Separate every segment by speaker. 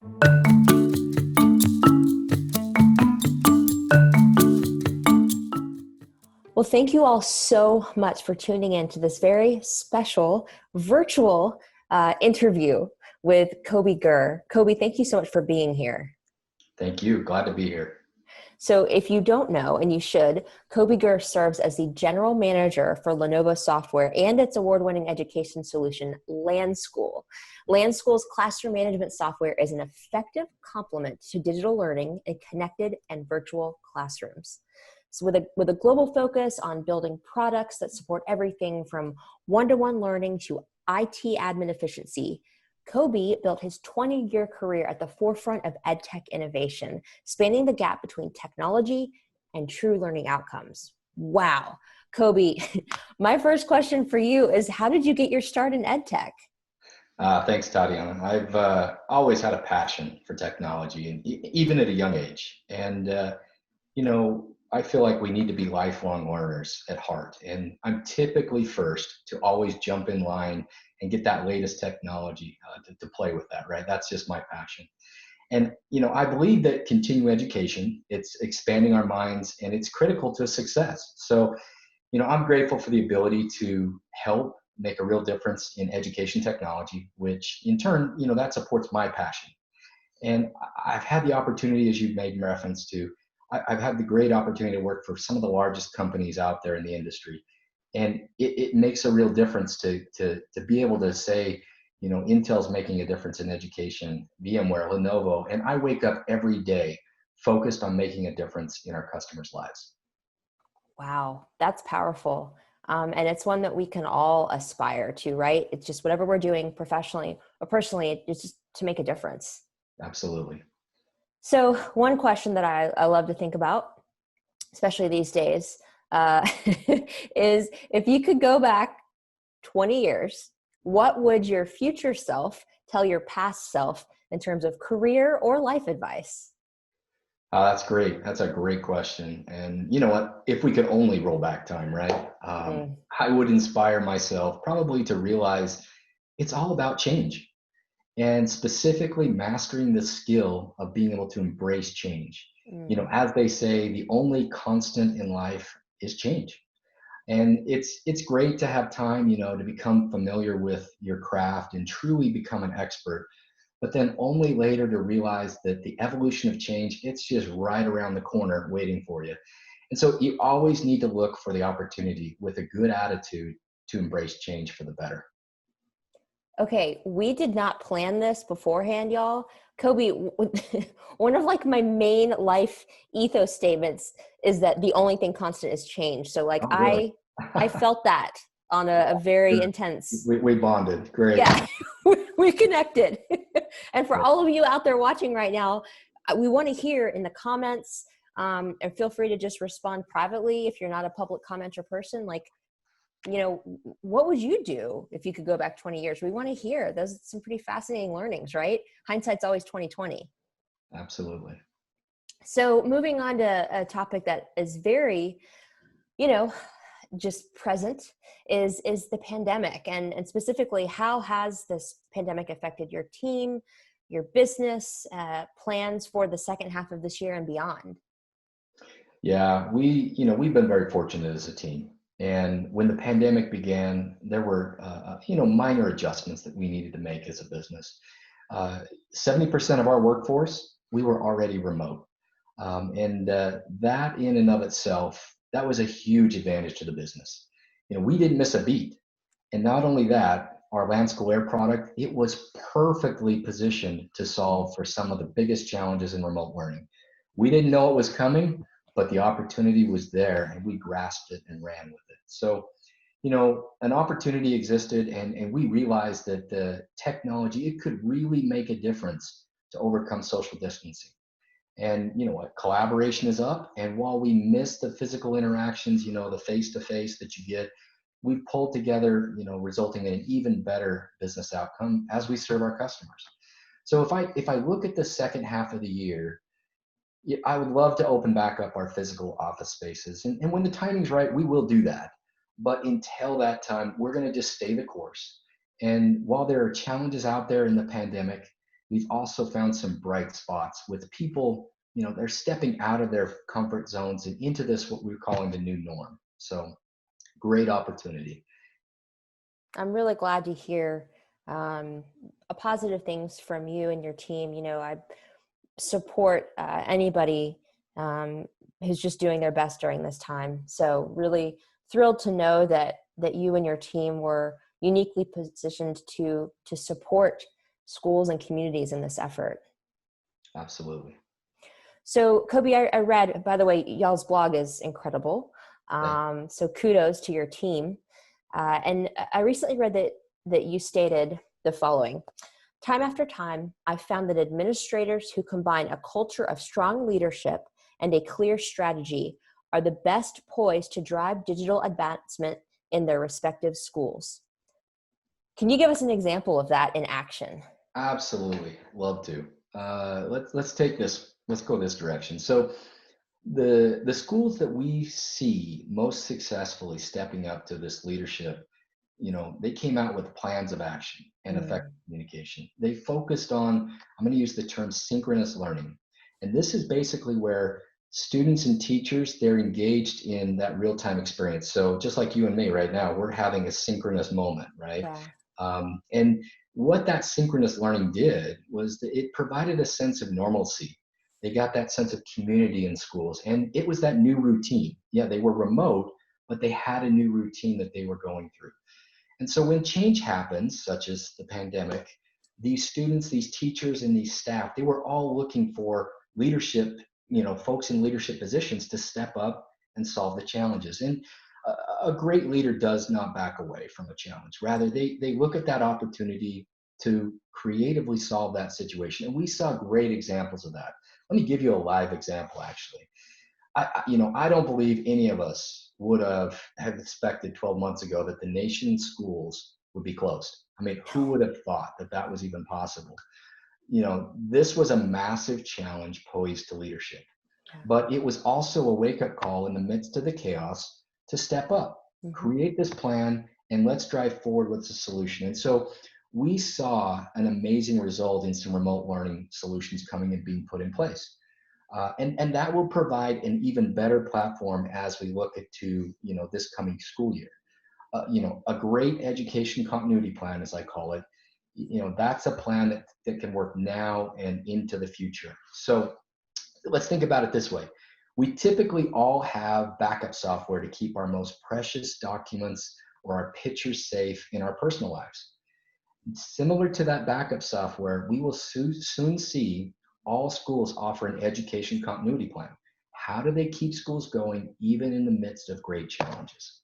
Speaker 1: Well, thank you all so much for tuning in to this very special virtual interview with Coby Gurr. Coby, thank you so much for being here.
Speaker 2: Thank you. Glad to be here.
Speaker 1: So if you don't know, and you should, Coby Gurr serves as the general manager for Lenovo Software and its award-winning education solution, LanSchool. LanSchool's classroom management software is an effective complement to digital learning in connected and virtual classrooms. So with a global focus on building products that support everything from one-to-one learning to IT admin efficiency, Coby built his 20-year career at the forefront of edtech innovation, spanning the gap between technology and true learning outcomes. Wow. Coby, my first question for you is, how did you get your start in edtech?
Speaker 2: Thanks, Tatiana. I've always had a passion for technology, and even at a young age. And I feel like we need to be lifelong learners at heart. And I'm typically first to always jump in line and get that latest technology to play with that, right? That's just my passion. And, I believe that continuing education, it's expanding our minds and it's critical to success. So, I'm grateful for the ability to help make a real difference in education technology, which in turn, that supports my passion. And I've had the opportunity, as you've made reference to, I've had the great opportunity to work for some of the largest companies out there in the industry. And it makes a real difference to be able to say, Intel's making a difference in education, VMware, Lenovo, and I wake up every day focused on making a difference in our customers' lives.
Speaker 1: Wow, that's powerful. And it's one that we can all aspire to, right? It's just whatever we're doing professionally or personally, it's just to make a difference.
Speaker 2: Absolutely.
Speaker 1: So one question that I love to think about, especially these days, is if you could go back 20 years, what would your future self tell your past self in terms of career or life advice?
Speaker 2: That's great. That's a great question. And you know what? If we could only roll back time, right? I would inspire myself probably to realize it's all about change, and specifically mastering the skill of being able to embrace change.
Speaker 1: Mm.
Speaker 2: As they say, the only constant in life is change. And it's great to have time, to become familiar with your craft and truly become an expert, but then only later to realize that the evolution of change, it's just right around the corner waiting for you. And so you always need to look for the opportunity with a good attitude to embrace change for the better.
Speaker 1: Okay, we did not plan this beforehand, y'all. Coby, one of like my main life ethos statements is that the only thing constant is change. So like
Speaker 2: Oh, really?
Speaker 1: I felt that on a very
Speaker 2: Good.
Speaker 1: intense,
Speaker 2: We bonded. Great.
Speaker 1: yeah, we connected. And for all of you out there watching right now, we want to hear in the comments, and feel free to just respond privately if you're not a public commenter person, like, what would you do if you could go back 20 years? We want to hear. Those are some pretty fascinating learnings, right? Hindsight's always 2020.
Speaker 2: Absolutely.
Speaker 1: So moving on to a topic that is very, just present is the pandemic, and specifically, how has this pandemic affected your team, your business, plans for the second half of this year and beyond?
Speaker 2: Yeah, we've been very fortunate as a team. And when the pandemic began, there were, minor adjustments that we needed to make as a business. 70% of our workforce, we were already remote. And that in and of itself, that was a huge advantage to the business. We didn't miss a beat. And not only that, our LanSchool Air product, it was perfectly positioned to solve for some of the biggest challenges in remote learning. We didn't know it was coming, but the opportunity was there and we grasped it and ran with it. So, an opportunity existed, and we realized that the technology, it could really make a difference to overcome social distancing. And you know what, collaboration is up. And while we miss the physical interactions, the face-to-face that you get, we've pulled together, resulting in an even better business outcome as we serve our customers. So if I look at the second half of the year, yeah, I would love to open back up our physical office spaces. And when the timing's right, we will do that. But until that time, we're going to just stay the course. And while there are challenges out there in the pandemic, we've also found some bright spots with people, they're stepping out of their comfort zones and into this, what we're calling the new norm. So great opportunity.
Speaker 1: I'm really glad to hear positive things from you and your team. I support anybody who's just doing their best during this time. So really thrilled to know that you and your team were uniquely positioned to support schools and communities in this effort.
Speaker 2: Absolutely.
Speaker 1: So Coby, I read, by the way, y'all's blog is incredible. So kudos to your team. And I recently read that you stated the following: time after time, I've found that administrators who combine a culture of strong leadership and a clear strategy are the best poised to drive digital advancement in their respective schools. Can you give us an example of that in action?
Speaker 2: Absolutely. Love to. Let's take this, let's go this direction. So the schools that we see most successfully stepping up to this leadership, they came out with plans of action and effective communication. They focused on, I'm going to use the term synchronous learning. And this is basically where students and teachers, they're engaged in that real-time experience. So just like you and me right now, we're having a synchronous moment, right?
Speaker 1: Yeah.
Speaker 2: And what that synchronous learning did was that it provided a sense of normalcy. They got that sense of community in schools, and it was that new routine. Yeah, they were remote, but they had a new routine that they were going through. And so when change happens, such as the pandemic, these students, these teachers, and these staff, they were all looking for leadership, folks in leadership positions to step up and solve the challenges. And a great leader does not back away from a challenge. Rather, they look at that opportunity to creatively solve that situation. And we saw great examples of that. Let me give you a live example, actually. I don't believe any of us would have expected 12 months ago that the nation's schools would be closed. I mean, who would have thought that that was even possible? This was a massive challenge posed to leadership, but it was also a wake-up call in the midst of the chaos to step up, create this plan, and let's drive forward with the solution. And so we saw an amazing result in some remote learning solutions coming and being put in place. And that will provide an even better platform as we look to this coming school year. A great education continuity plan, as I call it, that's a plan that can work now and into the future. So let's think about it this way. We typically all have backup software to keep our most precious documents or our pictures safe in our personal lives. Similar to that backup software, we will soon see all schools offer an education continuity plan. How do they keep schools going even in the midst of great challenges?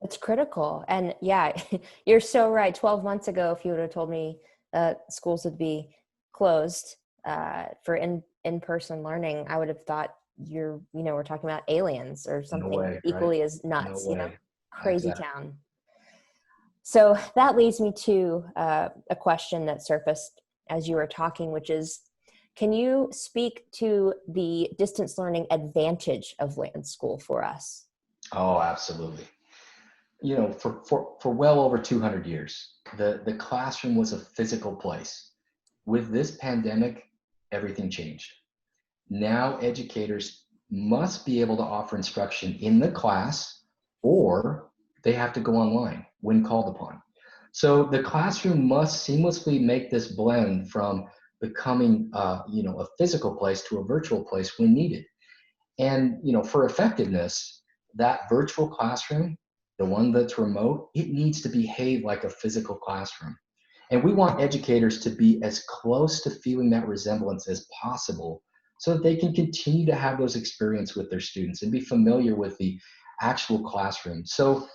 Speaker 1: It's critical. And yeah, you're so right. 12 months ago, if you would have told me schools would be closed for in-person learning, I would have thought we're talking about aliens or something
Speaker 2: No way,
Speaker 1: equally
Speaker 2: right?
Speaker 1: as nuts,
Speaker 2: No way.
Speaker 1: crazy
Speaker 2: Exactly.
Speaker 1: town. So that leads me to a question that surfaced as you were talking, which is, can you speak to the distance learning advantage of LanSchool for us?
Speaker 2: Oh, absolutely. For well over 200 years, the classroom was a physical place. With this pandemic, everything changed. Now educators must be able to offer instruction in the class, or they have to go online when called upon. So the classroom must seamlessly make this blend from becoming a physical place to a virtual place when needed. And for effectiveness, that virtual classroom, the one that's remote, it needs to behave like a physical classroom. And we want educators to be as close to feeling that resemblance as possible so that they can continue to have those experiences with their students and be familiar with the actual classroom. So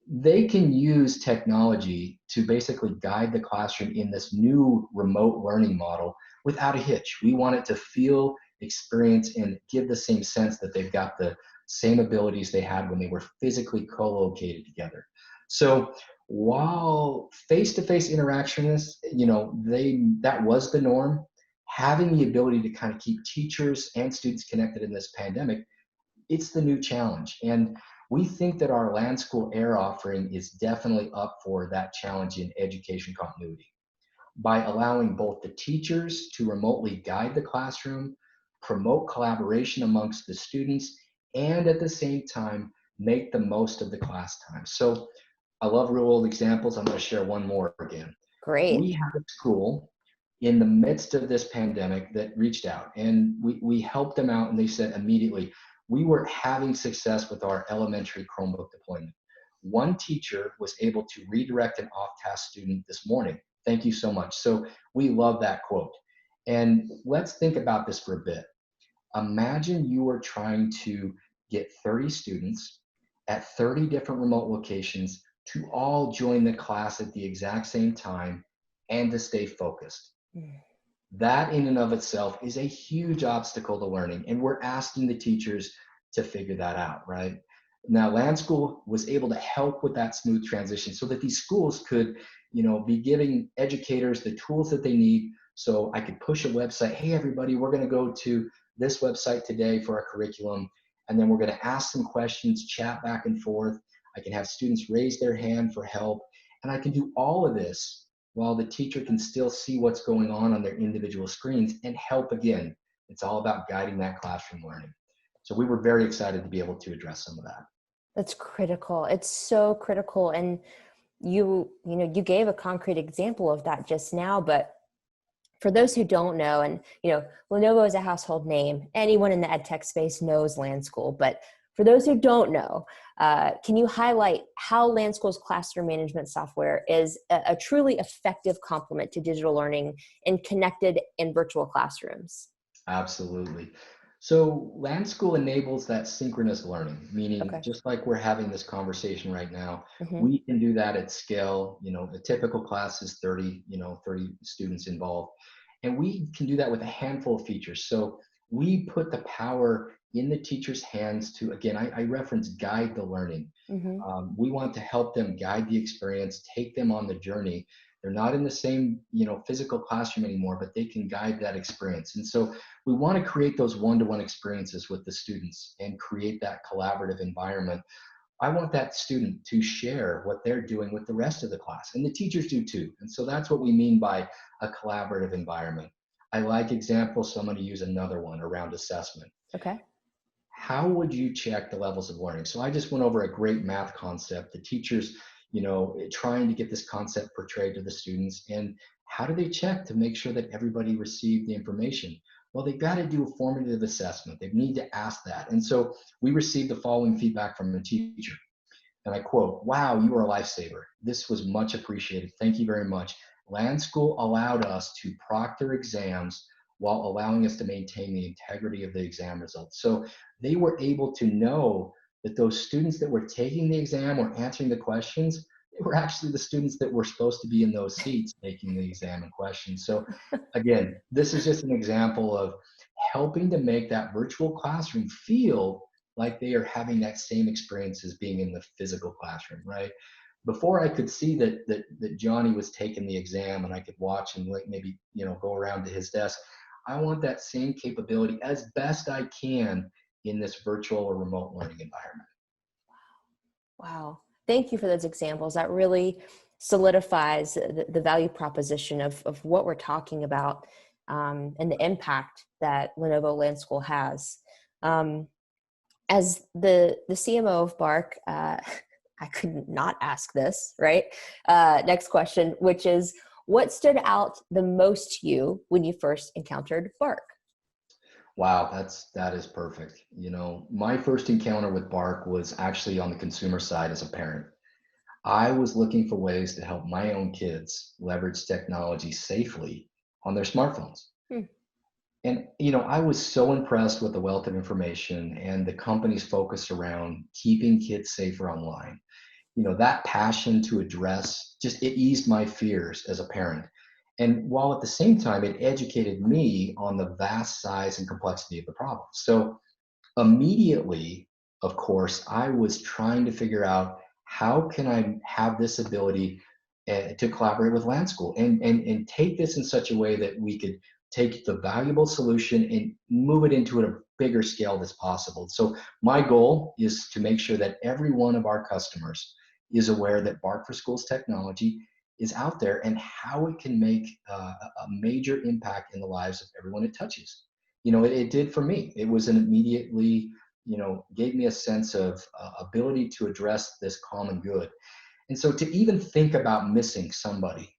Speaker 2: they can use technology to basically guide the classroom in this new remote learning model without a hitch. We want it to feel, experience, and give the same sense that they've got the same abilities they had when they were physically co-located together. So while face-to-face interaction is, that was the norm, having the ability to kind of keep teachers and students connected in this pandemic, it's the new challenge. And we think that our LanSchool Air offering is definitely up for that challenge in education continuity. by allowing both the teachers to remotely guide the classroom, promote collaboration amongst the students, and at the same time, make the most of the class time. So I love real world examples. I'm going to share one more again. We
Speaker 1: Great.
Speaker 2: had a school in the midst of this pandemic that reached out, and we helped them out, and they said immediately, we were having success with our elementary Chromebook deployment. One teacher was able to redirect an off-task student this morning. Thank you so much. So we love that quote. And let's think about this for a bit. Imagine you are trying to get 30 students at 30 different remote locations to all join the class at the exact same time and to stay focused.
Speaker 1: Mm.
Speaker 2: That in and of itself is a huge obstacle to learning, and we're asking the teachers to figure that out, right? Now, LanSchool was able to help with that smooth transition so that these schools could, be giving educators the tools that they need. So I could push a website, hey, everybody, we're going to go to this website today for our curriculum, and then we're going to ask some questions, chat back and forth. I can have students raise their hand for help, and I can do all of this while the teacher can still see what's going on their individual screens and help again. It's all about guiding that classroom learning. So we were very excited to be able to address some of that.
Speaker 1: That's critical. It's so critical. And you gave a concrete example of that just now, but for those who don't know, and Lenovo is a household name. Anyone in the ed tech space knows LanSchool, but for those who don't know, can you highlight how LanSchool's classroom management software is a truly effective complement to digital learning in connected and virtual classrooms?
Speaker 2: Absolutely. So LanSchool enables that synchronous learning, meaning
Speaker 1: Okay.
Speaker 2: just like we're having this conversation right now,
Speaker 1: Mm-hmm.
Speaker 2: we can do that at scale. A typical class is 30, 30 students involved. And we can do that with a handful of features. So we put the power in the teacher's hands to, again, I reference guide the learning.
Speaker 1: Mm-hmm.
Speaker 2: We want to help them guide the experience, take them on the journey. They're not in the same, physical classroom anymore, but they can guide that experience. And so we want to create those one-to-one experiences with the students and create that collaborative environment. I want that student to share what they're doing with the rest of the class, and the teachers do too. And so that's what we mean by a collaborative environment. I like examples, so I'm going to use another one around assessment.
Speaker 1: Okay.
Speaker 2: How would you check the levels of learning? So I just went over a great math concept. The teachers, trying to get this concept portrayed to the students. And how do they check to make sure that everybody received the information? Well, they've got to do a formative assessment. They need to ask that. And so we received the following feedback from a teacher. And I quote, "Wow, you are a lifesaver. This was much appreciated. Thank you very much. LanSchool allowed us to proctor exams while allowing us to maintain the integrity of the exam results." So they were able to know that those students that were taking the exam or answering the questions, they were actually the students that were supposed to be in those seats taking the exam and questions. So again, this is just an example of helping to make that virtual classroom feel like they are having that same experience as being in the physical classroom, right? Before I could see that Johnny was taking the exam and I could watch and like maybe go around to his desk, I want that same capability as best I can in this virtual or remote learning environment.
Speaker 1: Wow. Thank you for those examples. That really solidifies the value proposition of what we're talking about, and the impact that Lenovo LanSchool has. As the CMO of Bark, I could not ask this, right? Next question, which is, what stood out the most to you when you first encountered Bark?
Speaker 2: Wow, that is perfect. My first encounter with Bark was actually on the consumer side as a parent. I was looking for ways to help my own kids leverage technology safely on their smartphones.
Speaker 1: Hmm.
Speaker 2: And I was so impressed with the wealth of information and the company's focus around keeping kids safer online. That passion to address, just it eased my fears as a parent. And while at the same time it educated me on the vast size and complexity of the problem. So immediately, of course, I was trying to figure out how can I have this ability to collaborate with LanSchool and take this in such a way that we could take the valuable solution and move it into a bigger scale as possible. So my goal is to make sure that every one of our customers is aware that Bark for Schools technology is out there and how it can make a major impact in the lives of everyone it touches. It did for me. It was an immediately, gave me a sense of ability to address this common good. And so to even think about missing somebody,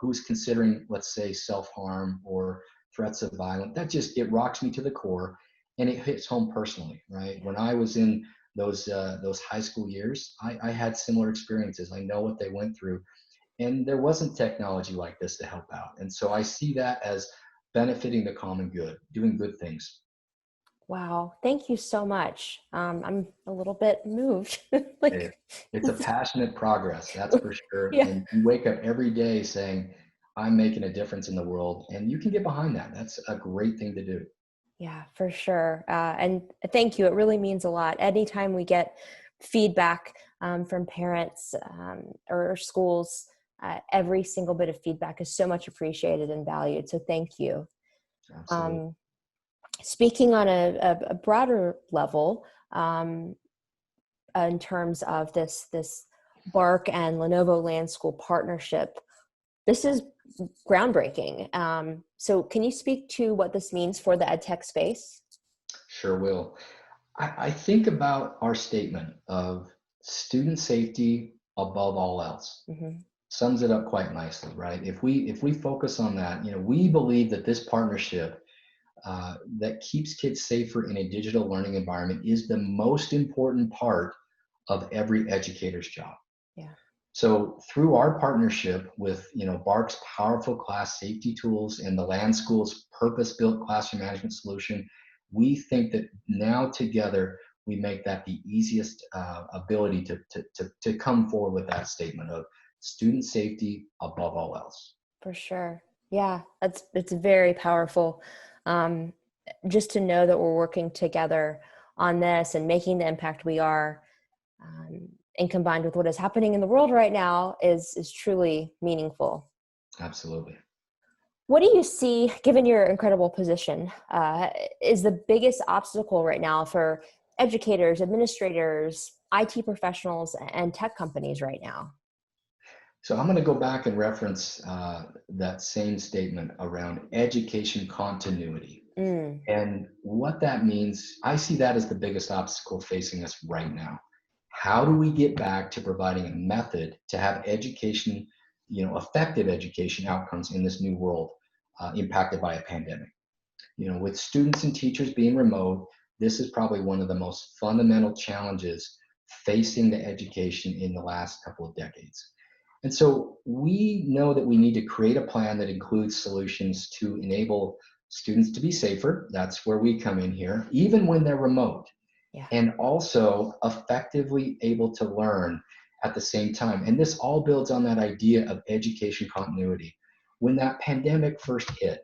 Speaker 2: who's considering, let's say, self-harm or threats of violence, it rocks me to the core, and it hits home personally, right? When I was in those high school years, I had similar experiences. I know what they went through, and there wasn't technology like this to help out. And so I see that as benefiting the common good, doing good things.
Speaker 1: Wow. Thank you so much. I'm a little bit moved.
Speaker 2: It-
Speaker 1: Like,
Speaker 2: it's a passionate progress, that's for sure.
Speaker 1: yeah.
Speaker 2: And you wake up every day saying, I'm making a difference in the world, and you can get behind that. That's a great thing to do.
Speaker 1: Yeah, for sure. And thank you. It really means a lot. Anytime we get feedback from parents or schools, every single bit of feedback is so much appreciated and valued. So thank you.
Speaker 2: Absolutely.
Speaker 1: Um, Speaking on a broader level, in terms of this BARC and Lenovo LanSchool partnership, this is groundbreaking. So can you speak to what this means for the EdTech space?
Speaker 2: Sure will. I think about our statement of student safety above all else.
Speaker 1: Mm-hmm.
Speaker 2: Sums it up quite nicely, right? If we focus on that, we believe that this partnership that keeps kids safer in a digital learning environment is the most important part of every educator's job.
Speaker 1: Yeah.
Speaker 2: So through our partnership with BARC's powerful class safety tools and the LanSchool's purpose-built classroom management solution, we think that now together we make that the easiest ability to come forward with that statement of student safety above all else.
Speaker 1: For sure. Yeah, it's very powerful. Um, just to know that we're working together on this and making the impact we are, and combined with what is happening in the world right now is truly meaningful.
Speaker 2: Absolutely.
Speaker 1: What do you see, given your incredible position, is the biggest obstacle right now for educators, administrators, IT professionals, and tech companies right now?
Speaker 2: So I'm going to go back and reference that same statement around education continuity.
Speaker 1: Mm,
Speaker 2: And what that means, I see that as the biggest obstacle facing us right now. How do we get back to providing a method to have education, effective education outcomes in this new world impacted by a pandemic? With students and teachers being remote, this is probably one of the most fundamental challenges facing the education in the last couple of decades. And so we know that we need to create a plan that includes solutions to enable students to be safer. That's where we come in here, even when they're remote,
Speaker 1: yeah,
Speaker 2: and also effectively able to learn at the same time. And this all builds on that idea of education continuity. When that pandemic first hit,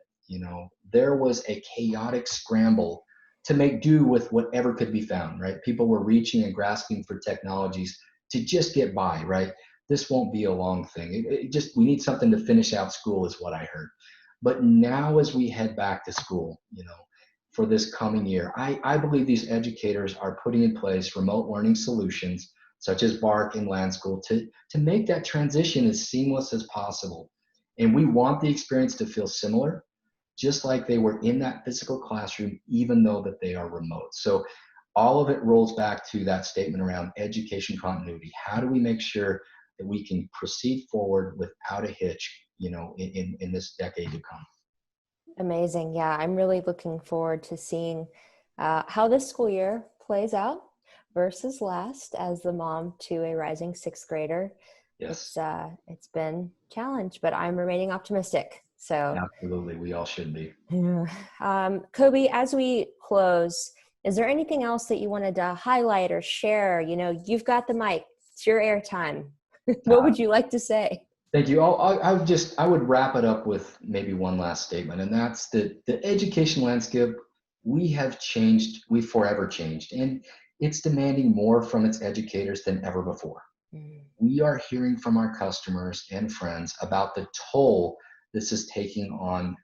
Speaker 2: there was a chaotic scramble to make do with whatever could be found, right? People were reaching and grasping for technologies to just get by, right? This won't be a long thing. We need something to finish out school, is what I heard. But now, as we head back to school, for this coming year, I believe these educators are putting in place remote learning solutions such as BARC and LanSchool to make that transition as seamless as possible. And we want the experience to feel similar, just like they were in that physical classroom, even though that they are remote. So all of it rolls back to that statement around education continuity. How do we make sure that we can proceed forward without a hitch, in this decade to come?
Speaker 1: amazing. Yeah, I'm really looking forward to seeing how this school year plays out versus last. As the mom to a rising sixth grader,
Speaker 2: Yes,
Speaker 1: it's been a challenge, but I'm remaining optimistic. So,
Speaker 2: absolutely. We all should be.
Speaker 1: yeah. Coby, as we close, is there anything else that you wanted to highlight or share? You've got the mic. It's your airtime. What
Speaker 2: Uh,
Speaker 1: would you like to say?
Speaker 2: Thank you. I would wrap it up with maybe one last statement, and that's that the education landscape, we've forever changed, and it's demanding more from its educators than ever before.
Speaker 1: Mm,
Speaker 2: We are hearing from our customers and friends about the toll this is taking on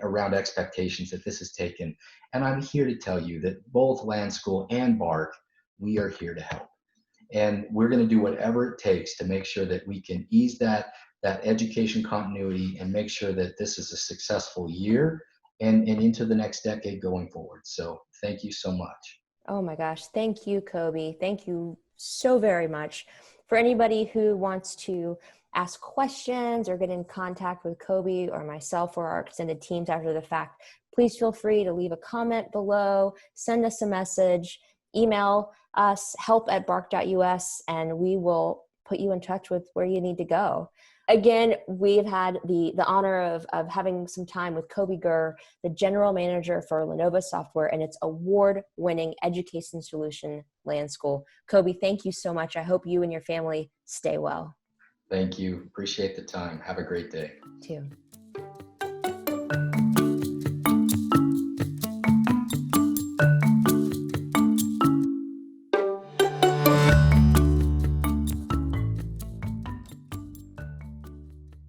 Speaker 2: around expectations that this has taken. And I'm here to tell you that both LanSchool and BARC, we are here to help. And we're going to do whatever it takes to make sure that we can ease that that education continuity and make sure that this is a successful year and into the next decade going forward. So thank you so much.
Speaker 1: Oh my gosh. Thank you, Coby. Thank you so very much. For anybody who wants to ask questions or get in contact with Coby or myself or our extended teams after the fact, please feel free to leave a comment below, send us a message, email us help@bark.us, and we will put you in touch with where you need to go. Again, we've had the honor of having some time with Coby Gurr, the general manager for Lenovo Software and its award-winning education solution, LanSchool. Coby, thank you so much. I hope you and your family stay well.
Speaker 2: Thank you. Appreciate the time. Have a great day.
Speaker 1: Too.